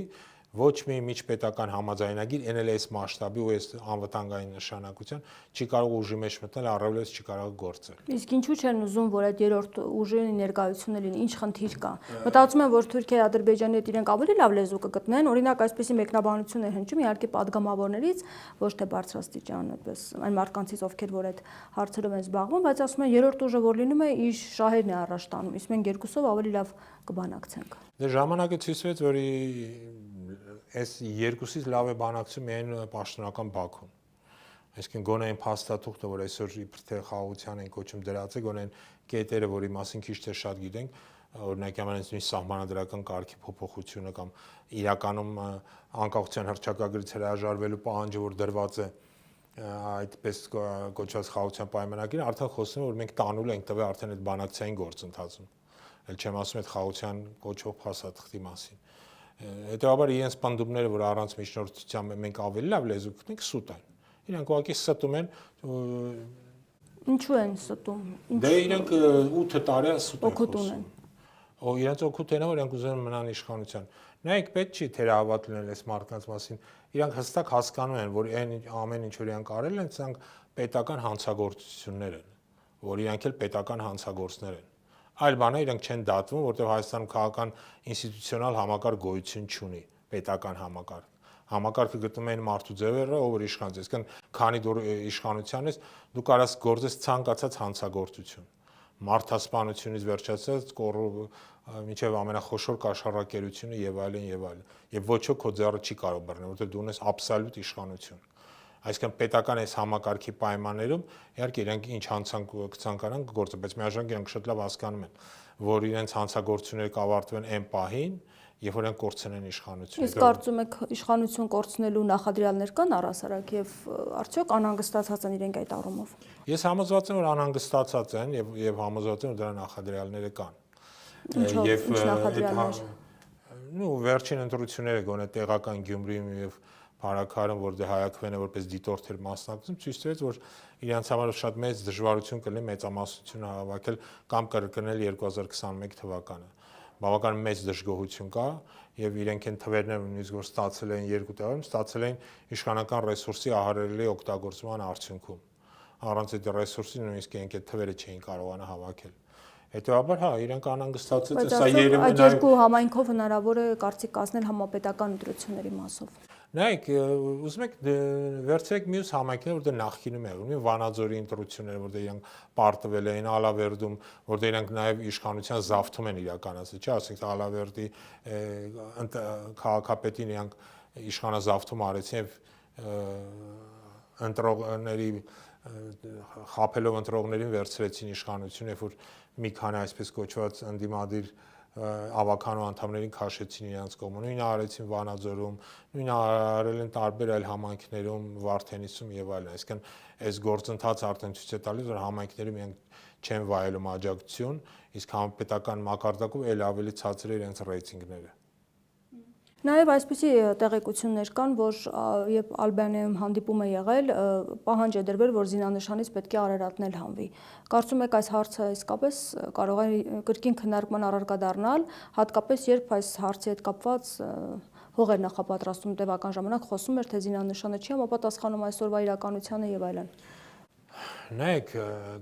ոչ մի միջպետական համաձայնագիր այն էլ այս մասշտաբի ու այս անվտանգային նշանակության չի կարող ուժի մեջ մտնել, առավելից չի կարող գործել։ Իսկ ինչու չեն ուզում, որ այդ երրորդ ուժի ներկայությունը լինի, ինչ խնդիր կա։ Մտածում եմ, որ Թուրքիայի Ադրբեջանի հետ իրենք ավելի լավ լեզու կգտնեն, օրինակ այսպեսի մեկնաբանություն է հնչում իհարկե падգամավորներից, ոչ թե բարձրաստիճան, այդպես այն մարդկանցից, ովքեր որ այդ հարցերով են զբաղվում, բայց ասում են երրորդ ուժը որ լինում է, իր շահերն է առաջ տանում, իսկ մենք երկուսով ավելի լավ կբանակցենք։ Դե ժամանակը ցույց տվեց, որ այս երկուսից լավ է բանակցում միայն պաշտոնական Բաքուն։ Այսինքն գոնե այն փաստաթուղթը, որ այսօր իբր թե խաղաղության են կոչում դրած է, գոնե այն կետերը, որի մասին քիչ թե շատ գիտենք, օրինակ ամենից սահմանադրական կարգի փոփոխությունը կամ իրականում անկախության հռչակագրից հրաժարվելու պահանջը, որ դրված է այդպես կոչված խաղաղության պայմանագիրը, արդեն խոսում է, որ մենք տանուլ ենք տվել արդեն այդ բանակցային գործընթացում։ Էլ չեմ ասում այդ խաղաղության կոչվող փաստաթղթի մասին։ Հետևաբար իրենց պնդումները, որ առանց միջնորդության մենք ավելի լավ լեզու կգտնենք, սուտ են։ Իրանք ուղղակի ստում են։ Ինչու են ստում։ Դե իրանք 8 տարի է սուտ են խոսում։ Իրենց օգուտ են, որ իրանք ուզում են մնան իշխանության։ Նայեք, պետք չի թերահավատ լինել այս մարդկանց մասին։ Իրանք հստակ հասկանում են, որ այն ամեն ինչ որ իրանք արել են, սրանք պետական հանցագործություններ են, որ իրանք էլ պետական հանցագործներ են։ Այլ բաներ իրանք չեն դատվում, որտեղ Հայաստանում քաղաքական ինստիտուցիոնալ համակարգ գոյություն չունի, պետական համակարգ։ Համակարգը գտնում են մարդու ձևերը, ով որ իշխանց է, այսինքն քանի դեռ իշխանության ես, դու կարաս գործես ցանկացած հանցագործություն։ Մարդասպանությունից վերջացած մինչև ամենախոշոր կաշառակերությունը եւ այլն եւ այլն։ Եվ ոչ ոք քո ձեռը չի կարող բռնել, որովհետեւ դու ունես աբսոլյուտ իշխանություն։ Այսինքն պետական այս համակարգի պայմաններում իհարկե իրենք ինչ ցանկանան գործը, բայց միաժամանակ իրենք շատ լավ հասկանում են, որ իրենց հանցագործությունները կավարտվեն այն պահին, երբ որ իրենք կորցնեն իշխանությունը։ Իսկ կարծում եք իշխանություն կորցնելու նախադրյալներ կան առհասարակ եւ արդյոք անհանգստացած են իրենք այդ առումով։ Ես համոզված եմ, որ անհանգստացած են եւ համոզված եմ, որ դրա նախադրյալները կան։ Ինչով ինչ նախադրյալներ։ Վերջին ընտրությունները գոնե տեղական Գյումրիում եւ Փարաքարում, որտեղ Հայաքվենը որպես դիտորդ էր մասնակցում, ցույց տվեց, որ իրանց համար շատ մեծ դժվարություն կլինի մեծամասնությունը հավաքել կամ կրկնել 2021 թվականը։ Բավական մեծ դժգոհություն կա եւ իրենք են թվերները նույնիսկ որ ստացել են երկու տեղում, ստացել են իշխանական ռեսուրսի ահռելի օգտագործման արդյունքում։ Առանց այդ ռեսուրսի նույնիսկ իրենք այդ թվերը չէին կարողանա հավաքել։ Հետևաբար, հա, իրենք անհանգստացած են, սա երևում է այդ երկու համայնքով հնարավոր է կարծիք կազմել համապետական ընտրությունների մասով։ Նայեք, ուզում եք վերցրեք մյուս համայնքները, որտեղ նախկինում եղել, մի Վանաձորի ընտրությունները, որտեղ իրենք պարտվել էին, Ալավերդում, որտեղ իրենք նաև իշխանության զավթում են իրականացրել, չէ՞, ասենք Ալավերդի քաղաքապետին իրենք իշխանազավթում արեցին եւ ընտրողների խափելով ընտրողներին վերցրեցին իշխանություն, երբ որ մի քանի այսպես կոչված ընդդիմադիր ավականու անդամներին քաշեցին իրենց կողմը, նույնը արեցին Վանաձորում, նույնը արել են տարբեր այլ համայնքներում, Վարդենիսում եւ այլն, այսինքն այս գործընթացը արդեն ցույց է տալիս, որ համայնքներում իրենք չեն վայելում աջակցություն, իսկ համապետական մակարդակով էլ ավելի ցածր է իրենց ռեյտինգները։ Նաև այսպիսի տեղեկություններ կան, որ երբ Ալբանիայում հանդիպում է եղել, պահանջ է դրվել, որ զինանշանից պետք է արարատնել հանվի։ Կարծում եք այս հարցը իսկապես կարող է կրկին քննարկման առարկա դառնալ, հատկապես երբ այս հարցի հետ կապված հող էր նախապատրաստում տևական ժամանակ խոսում էր, թե զինանշանը չի համապատասխանում այսօրվա իրականությանը եւ այլն։ Նայեք,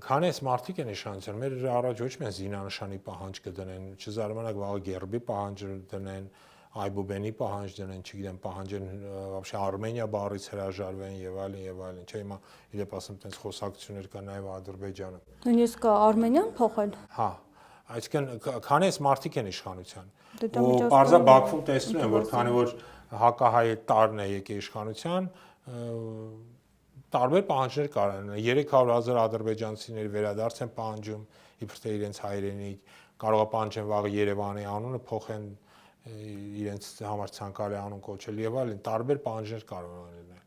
քանի այս մարդիկ են իշխանության, մեր առաջ ոչ միայն զինանշանի պահանջ կդնեն, չզարմանաք վաղը գերբի պահանջ դնեն, Այբուբենի պահանջ դնեն, չգիտեմ, պահանջեն вообще Արմենիա բառից հրաժարվեն եւ այլն եւ այլն։ Չէ, հիմա իդեպ ասեմ, տենց խոսակցություններ կա նաեւ Ադրբեջանում։ Նույնիսկ Արմենիան փոխել։ Հա, այսինքն քանի այս մարդիկ են իշխանության։ Ու բարձա Բաքվում տեսնում են, որ քանի որ հակահայ տարն է եկել իշխանության, տարբեր պահանջներ կարան 300,000 ադրբեջանցիներ վերադարձ են պահանջում, իբր թե իրենց հայրենիք, կարող է պահանջեն վաղը Երևանի անունը փոխեն իրենց համար ցանկալի անուն կոչել եւ այլն, տարբեր պահանջներ կարող են լինել։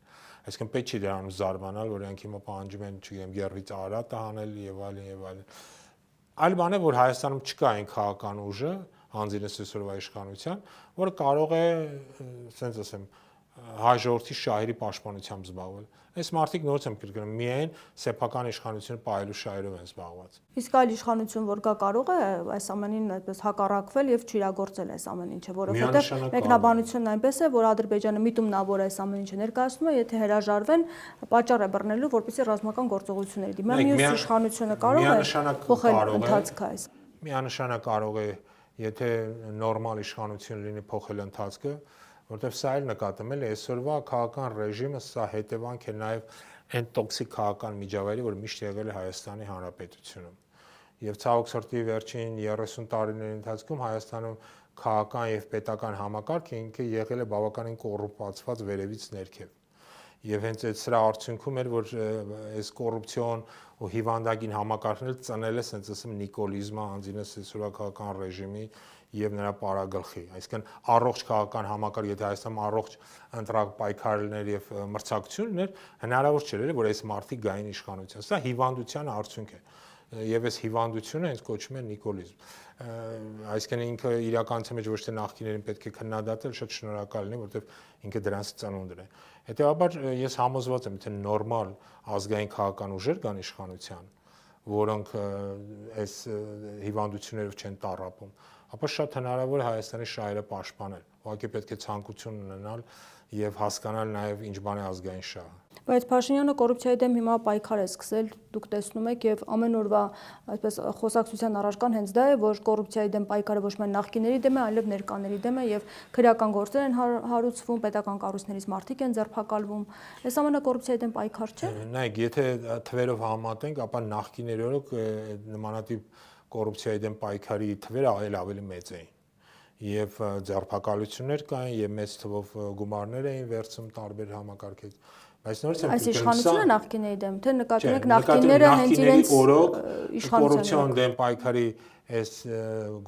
Այսինքն պետք չի դրանով զարմանալ, որ իրենք հիմա պահանջում են, չգիտեմ, Գերրից Արարատը հանել եւ այլն եւ այլն։ Այլ բան է, որ Հայաստանում չկա այն քաղաքական ուժը, հանձինս այսօրվա իշխանության, որը կարող է, ասենց ասեմ, հայ ժողովրդի շահերի պաշտպանությամբ զբաղվել։ Այս մարդիկ նորից եմ կրկնում, միայն սեփական իշխանությունը պահելու շահերով են զբաղված։ Իսկ այլ իշխանություն, որ գա, կարող է այս ամենին այդպես հակառակվել եւ չիրագործել այս ամեն ինչը, որովհետեւ մեկնաբանությունն այնպես է, որ Ադրբեջանը միտումնավոր այս ամեն ինչը ներկայացնում է, եթե հրաժարվեն, պատճառ է բռնելու, որպեսզի ռազմական գործողությունների դիմա մյուս իշխանությունը կարող է փոխել ընթացքը այս։ Միանշանակ կարող է, եթե նորմալ իշխանություն լինի, փոխել ընթացքը, որտեղ սա էլ նկատում եմ, այսօրվա քաղաքական ռեժիմը սա հետևանք է նաև այն տոքսիկ քաղաքական միջավայրի, որ միշտ եղել է Հայաստանի Հանրապետությունում։ Եվ ցավոք սրտի վերջին 30 տարիների ընթացքում Հայաստանում քաղաքական եւ պետական համակարգը ինքը եղել է բավականին կոռուպացված վերևից ներքև։ Եվ հենց այդ սրա արդյունքում էր, որ այս կոռուպցիոն ու հիվանդագին համակարգները ծնել է, ասենց ասեմ, նիկոլիզմը, անձինս սոցիալական ռեժիմի եւ նրա պարագլխի, այսինքն առողջ քաղաքական համակարգ, եթե Հայաստանում առողջ ընտրակ պայքարելներ եւ մրցակցություններ, հնարավոր չէր, որ այս մարդիկ գային իշխանության։ Սա հիվանդության արդյունք է։ Եվ այս հիվանդությունը հենց կոչվում է նիկոլիզմ։ Այսինքն ինքը իրականության մեջ ոչ թե նախկիներին պետք է քննադատել, շատ շնորհակալ լինի, որովհետեւ ինքը դրանց ծնունդն է։ Հետեւաբար ես համոզված եմ, թե նորմալ ազգային քաղաքական ուժեր կան իշխանության, որոնք այս հիվանդություններով չեն տառապում, ապա շատ հնարավոր է Հայաստանի շահերը պաշտպանել։ Ուղղակի պետք է ցանկություն ունենալ եւ հասկանալ նաեւ ինչ բան է ազգային շահը։ Բայց Փաշինյանը կոռուպցիայի դեմ հիմա պայքար է սկսել, դուք տեսնում եք, եւ ամեն օրվա այսպես խոսակցության առարկան հենց դա է, որ կոռուպցիայի դեմ պայքարը ոչ միայն նախկիների դեմ է, այլև ներկաների դեմ է եւ քրեական գործեր են հարուցվում, պետական կառույցներից մարդիկ են ձերբակալվում։ Այս ամենը կոռուպցիայի դեմ պայքար չէ։ Նայեք, եթե թվերով համատենք, ապա նախկիներով նմանատիպ կոռուպցիայի դեմ պայքարի թվերը ավելի մեծ էին։ Եվ ձերբակալություններ կային, եւ մեծ թվով գումարներ էին վերցում տարբեր համակարգից։ Բայց նորից այս իշխանությունը նախկիների դեմ, թե նկատի ունեք նախկիները հենց իրենց կոռուպցիոն դեմ պայքարի այս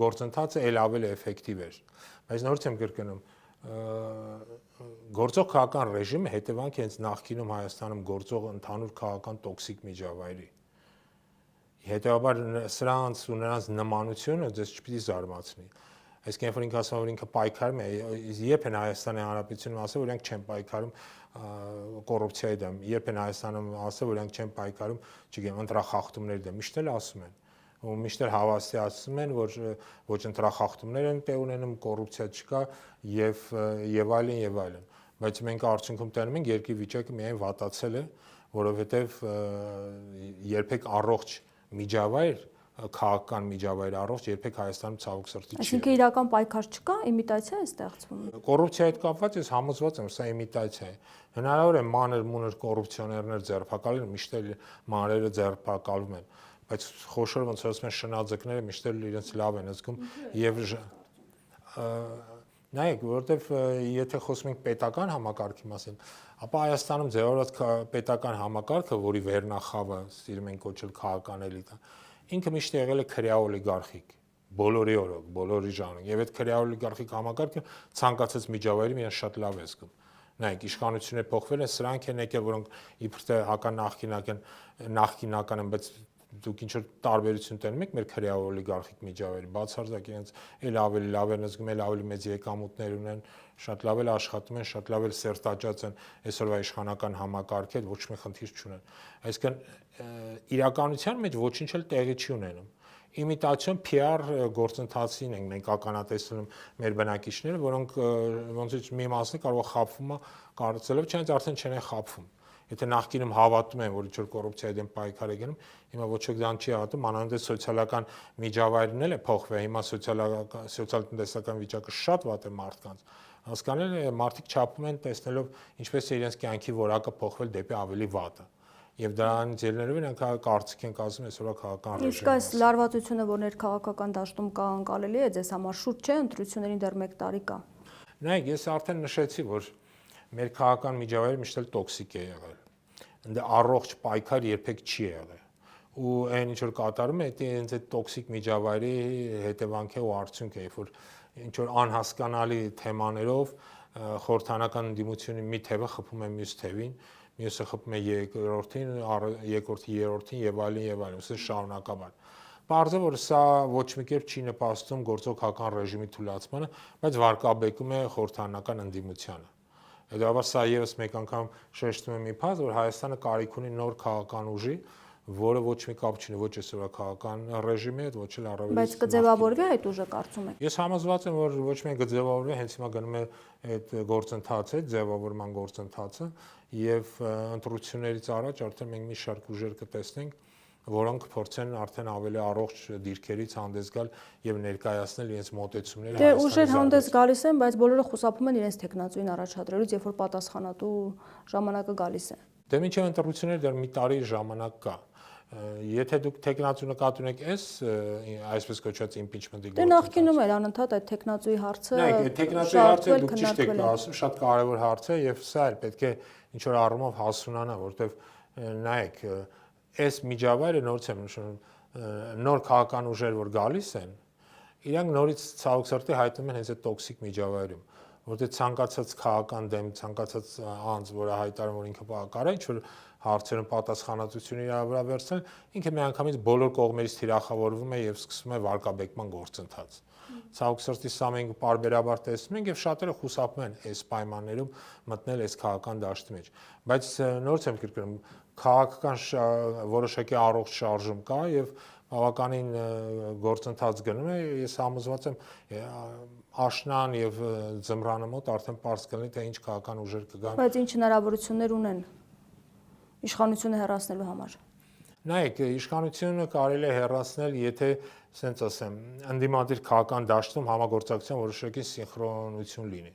գործընթացը ավելի էֆեկտիվ էր։ Բայց նորից եմ կրկնում, գործող քաղաքական ռեժիմը հետևանք է հենց նախկինում Հայաստանում գործող ընդհանուր քաղաքական տոքսիկ միջավայրի։ Հետևաբար սրանց ու նրանց նմանությունը ձեզ չպիտի զարմացնի։ Այսինքն, որ ինքը ասում է, որ ինքը պայքարում է, երբ են Հայաստանի Հանրապետությունում ասել, որ իրենք չեն պայքարում կոռուպցիայի դեմ, երբ են Հայաստանում ասել, որ իրենք չեն պայքարում, չգիտեմ, ընտրախախտումների դեմ, միշտ էլ ասում են։ Ու միշտ էլ հավաստիացնում են, որ ոչ ընտրախախտումներ են տեղ ունենում, կոռուպցիա չկա եւ այլն եւ այլն։ Բայց մենք արդյունքում տենում ենք երկրի վիճակը միայն վատացել է, որովհետեւ երբեք առողջ միջավայր քաղաքական միջավայր առողջ երբեք Հայաստանում ցավոք սրտի չի։ Այսինքն իրական պայքար չկա, իմիտացիա է ստեղծվում։ Կոռուպցիայի հետ կապված ես համոզված եմ, սա իմիտացիա է։ Հնարավոր է մանր-մունր կոռուպցիոներներ ձերբակալել, միշտ էլ մանրերը ձերբակալվում են, բայց խոշոր ոնց ասում են շնաձկները միշտ էլ իրենց լավ են զգում եւ նայեք, որովհետեւ եթե խոսում ենք պետական համակարգի մասին, ապա Հայաստանում ձևավորված պետական համակարգը, որի վերնախավը սիրում են կոչել քաղաքական էլիտա, ինքը միշտ եղել է քրեա օլիգարխիկ, բոլորի օրոք, բոլորի ժամանակ, եւ այդ քրեա օլիգարխիկ համակարգը ցանկացած միջավայրում իրեն շատ լավ է զգում։ Նայեք, իշխանությունները փոխվել են, սրանք են եկել, որոնք իբր թե նախկինական են, բայց դուք ինչ որ տարբերություն տենում եք մեր քրեա օլիգարխիկ միջավայրի, բացարձակ իրենց էլ ավելի լավ են զգում, էլ ավելի մեծ եկամուտներ ունեն, շատ լավ էլ աշխատում են, շատ լավ էլ սերտաճած են այսօրվա իշխանական համակարգի հետ, ոչ մի խնդիր չունեն։ Այսինքն իրականության մեջ ոչինչ էլ տեղի չի ունենում։ Իմիտացիոն PR գործընթացին ենք մենք ականատեսում մեր բնակիչները, որոնք ոնց է մի մասը կարող է խափվում է կարծելով, չէ՞ արդեն չեն խափվում։ Եթե նախկինում հավատում են, որ ինչ-որ կոռուպցիայի դեմ պայքար է գնում, հիմա ոչ ոք դրան չի հավատում, մանավանդ սոցիալական միջավայրն էլ է փոխվել, հիմա սոցիալ-տնտեսական վիճակը շատ վատ է մարդկանց։ Հասկանալ է, մարդիկ չափում են տեսնելով ինչպես է իրենց կյանքի որակը փոխվել դեպի ավելի վատը։ Եվ դրանից ելնելով իրենք կարծիք են կազմում այսօրվա քաղաքական ռեժիմի։ Իսկ այս լարվածությունը, որ ներքաղաքական դաշտում կա, անցալելի է ձեզ համար շուտ չէ, ընտրություններին դեռ 1 տարի կա։ Նայեք, ես արդեն նշեցի, որ մեր քաղաքական միջավայրը միշտ էլ տոքսիկ է եղել։ Ընդ առողջ պայքար երբեք չի եղել։ Ու այն ինչ որ կատարում է, դա հենց այդ տոքսիկ միջավայրի հետևանք է ու արդյունք է, երբ որ ինչ որ անհասկանալի թեմաներով խորհրդանական ընդդիմությունի մի թևը խփում է մյուս թևին, մյուսը խփում է երկրորդին, երկրորդի երրորդին եւ այլն, ուսը շարունակաբար։ Պարզը որ սա ոչ մի կերպ չի նպաստում գործող քաղաքական ռեժիմի թուլացմանը, բայց վարկաբեկում է խորհրդանական ընդդիմությանը։ Հետո սա եւս մեկ անգամ շեշտում է մի փաստ, որ Հայաստանը կարիք ունի նոր քաղաքական ուժի, որը ոչ մի կապ չունի ոչ այսօրվա քաղաքական ռեժիմի հետ, ոչ էլ առավելից։ Բայց կձևավորվի այդ ուժը կարծում եք։ Ես համոզված եմ, որ ոչ միայն կձևավորվի, հենց հիմա գնում է այդ գործընթացը, ձևավորման գործընթացը, եւ ընտրություններից առաջ արդեն մենք մի շարք ուժեր կտեսնենք, որոնք փորձեն արդեն ավելի առողջ դիրքերից հանդես գալ եւ ներկայացնել իրենց մոտեցումները։ Դե ուժեր հանդես գալիս են, բայց բոլորը խուսափում են իրենց տեխնացուին առաջադրելուց, երբ որ պատասխանատու ժամանակը գալիս է։ Դե մինչև ընտրությունները դեռ մի տարի ժամանակ կա։ Եթե դուք տեխնացու նկատի ունեք այսպես կոչված impeachment-ի Դե նախկինում էր անընդհատ այդ տեխնացուի հարցը։ Նայեք, տեխնացուի հարցը դուք ճիշտ եք ասում, շատ կարևոր հարց է եւ սա էլ պետք է ինչ որ առումով հասունանա, որովհետեւ նայեք, այս միջավայրը նորից եմ նշում, նոր քաղաքական ուժեր որ գալիս են, իրանք նորից ցավոք սրտի հայտնվում են հենց այդ տոքսիկ միջավայրում, որտեղ ցանկացած քաղաքական դեմ, ցանկացած անձ, որը հայտարարում որ ինքը կարող է ինչ-որ հարցերում պատասխանատվություն իր վրա վերցնել, ինքը միանգամից բոլոր կողմերից թիրախավորվում է եւ սկսվում է վարկաբեկման գործընթաց։ Ցավոք սրտի սա մենք պարբերաբար տեսնում ենք եւ շատերը խուսափում են այս պայմաններում մտնել այս քաղաքական դաշտի մեջ։ Բայց նորից եմ կրկնում, քաղաքական որոշակի առողջ շարժում կա եւ բավականին գործընթաց գնում է, ես համոզված եմ աշնան եւ ձմռանը մոտ արդեն པարզ կլինի թե ինչ քաղաքական ուժեր կգան։ Բայց ինչ հնարավորություններ ունեն իշխանությունը հեռացնելու համար։ Նայեք, իշխանությունը կարելի է հեռացնել, եթե, ասենց ասեմ, ընդդիմադիր քաղաքական դաշտում համագործակցության որոշակի սինխրոնություն լինի։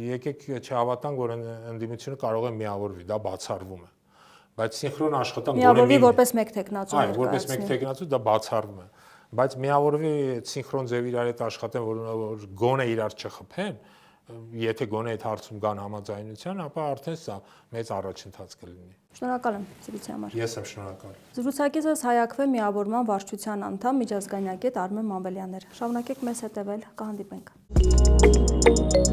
Եկեք չհավատանք, որ ընդդիմությունը կարող է միավորվի, դա բացառվում է։ Բայց սինխրոն աշխատանք միավորվի որպես մեկ տեխնացու ներկայացնի։ Այո, որպես մեկ տեխնացու դա բացառվում է։ Բայց միավորվի սինխրոն ձև իրար հետ աշխատեն, որ գոնե իրար չխփեն, եթե գոնե այդ հարցում կան համաձայնության, ապա արդեն սա մեծ առաջընթաց կլինի։ Շնորհակալ եմ զրույցի համար։ Ես եմ շնորհակալ։ Զրուցակիցս Հայ-Ակվե միավորման վարչության անդամ միջազգայնագետ Արմեն Մանվելյանն էր։ Շարունակեք մեզ հետևել, կհանդիպենք։